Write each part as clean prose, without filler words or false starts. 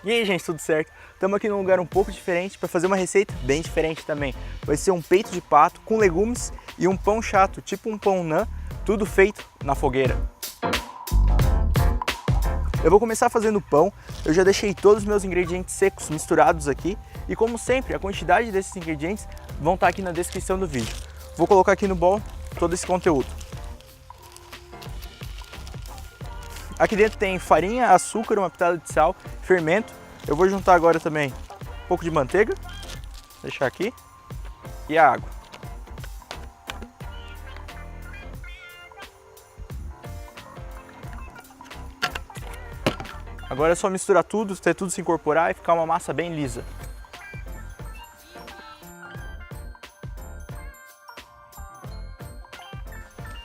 E aí, gente, tudo certo? Estamos aqui num lugar um pouco diferente para fazer uma receita bem diferente também. Vai ser um peito de pato com legumes e um pão chato, tipo um pão nã, tudo feito na fogueira. Eu vou começar fazendo o pão. Eu já deixei todos os meus ingredientes secos misturados aqui e, como sempre, a quantidade desses ingredientes vão estar aqui na descrição do vídeo. Vou colocar aqui no bowl todo esse conteúdo. Aqui dentro tem farinha, açúcar, uma pitada de sal, fermento. Eu vou juntar agora também um pouco de manteiga, deixar aqui, e a água. Agora é só misturar tudo, até tudo se incorporar e ficar uma massa bem lisa.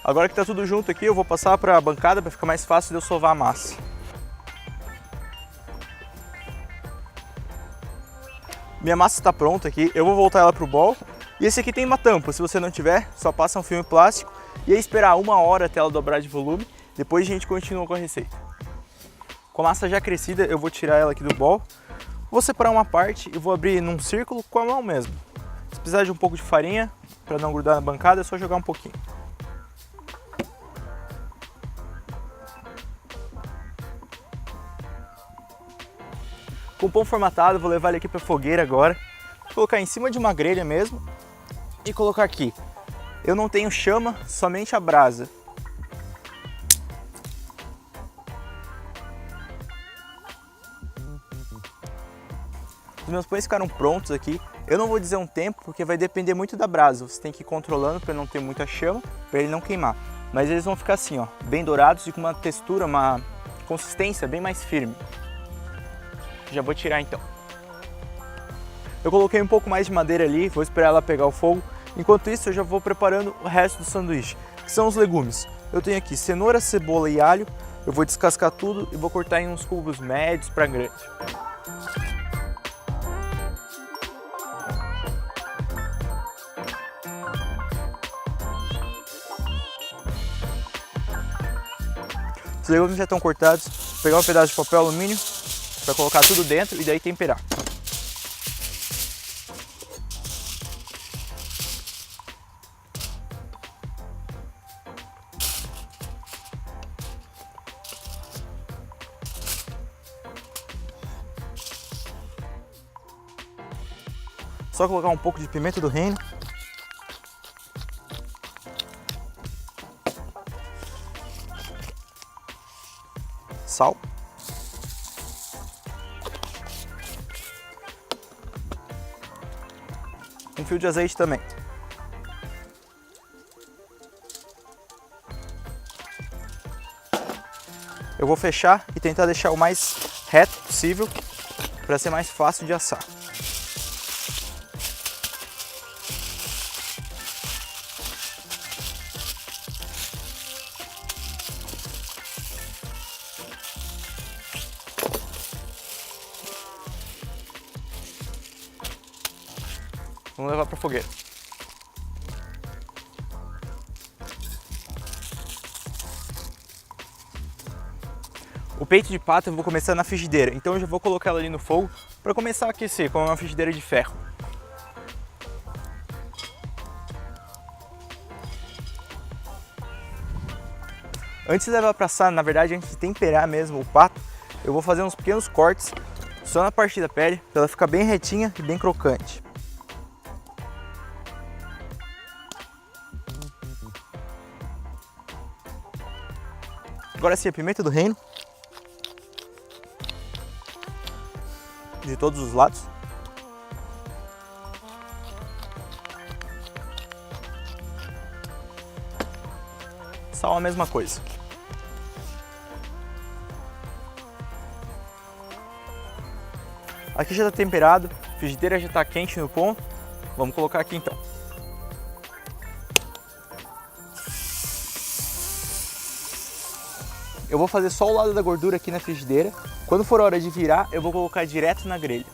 Agora que está tudo junto aqui, eu vou passar para a bancada para ficar mais fácil de eu sovar a massa. Minha massa está pronta aqui, eu vou voltar ela para o bowl. E esse aqui tem uma tampa, se você não tiver, só passa um filme plástico e aí esperar 1 hora até ela dobrar de volume. Depois a gente continua com a receita. Com a massa já crescida, eu vou tirar ela aqui do bowl. Vou separar uma parte e vou abrir num círculo com a mão mesmo. Se precisar de um pouco de farinha, para não grudar na bancada, é só jogar um pouquinho. Com o pão formatado, vou levar ele aqui para a fogueira agora. Vou colocar em cima de uma grelha mesmo e colocar aqui. Eu não tenho chama, somente a brasa. Os meus pães ficaram prontos aqui. Eu não vou dizer um tempo, porque vai depender muito da brasa. Você tem que ir controlando para não ter muita chama, para ele não queimar. Mas eles vão ficar assim, ó, bem dourados e com uma textura, uma consistência bem mais firme. Já vou tirar então. Eu coloquei um pouco mais de madeira ali, vou esperar ela pegar o fogo. Enquanto isso, eu já vou preparando o resto do sanduíche, que são os legumes. Eu tenho aqui cenoura, cebola e alho. Eu vou descascar tudo e vou cortar em uns cubos médios para grandes. Os legumes já estão cortados. Vou pegar um pedaço de papel alumínio para colocar tudo dentro e daí temperar. Só colocar um pouco de pimenta do reino. Sal. Um fio de azeite também. Eu vou fechar e tentar deixar o mais reto possível para ser mais fácil de assar. Vamos levar para a fogueira. O peito de pato eu vou começar na frigideira, então eu já vou colocar ela ali no fogo para começar a aquecer, como uma frigideira de ferro. Antes de levar para assar, na verdade, antes de temperar mesmo o pato, eu vou fazer uns pequenos cortes só na parte da pele, para ela ficar bem retinha e bem crocante. Agora sim, a pimenta do reino. De todos os lados. Sal a mesma coisa. Aqui já está temperado, a frigideira já está quente no ponto. Vamos colocar aqui então. Eu vou fazer só o lado da gordura aqui na frigideira. Quando for a hora de virar, eu vou colocar direto na grelha.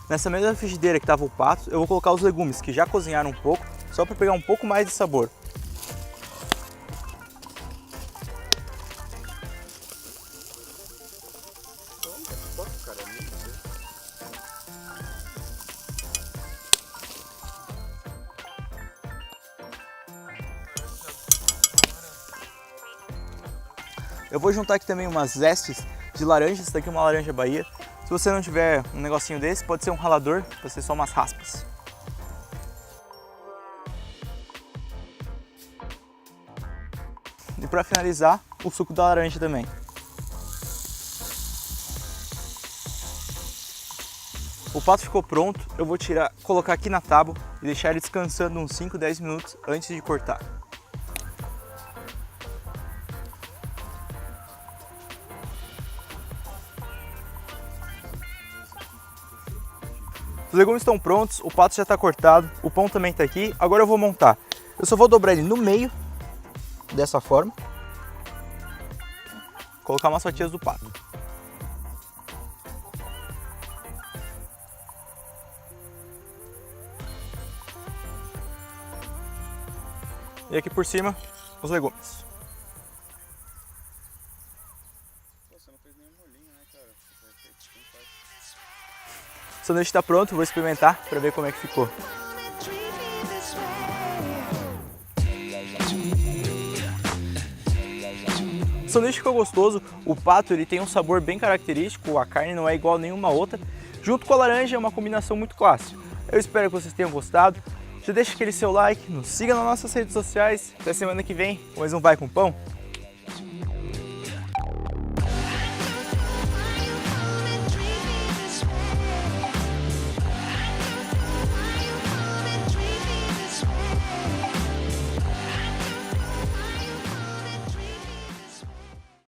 Nessa mesma frigideira que estava o pato, eu vou colocar os legumes que já cozinharam um pouco, só para pegar um pouco mais de sabor. Eu vou juntar aqui também umas zestes de laranja, essa daqui é uma laranja Bahia. Se você não tiver um negocinho desse, pode ser um ralador, pode ser só umas raspas. E para finalizar, o suco da laranja também. O pato ficou pronto, eu vou colocar aqui na tábua e deixar ele descansando uns 5, 10 minutos antes de cortar. Os legumes estão prontos, o pato já está cortado, o pão também está aqui. Agora eu vou montar. Eu só vou dobrar ele no meio, dessa forma. Colocar umas fatias do pato. E aqui por cima, os legumes. Você não fez nenhum molhinho, né, cara? O sanduíche está pronto, vou experimentar para ver como é que ficou. O sanduíche ficou gostoso, o pato ele tem um sabor bem característico, a carne não é igual a nenhuma outra. Junto com a laranja é uma combinação muito clássica. Eu espero que vocês tenham gostado. Já deixa aquele seu like, nos siga nas nossas redes sociais. Até semana que vem com mais um Vai com Pão.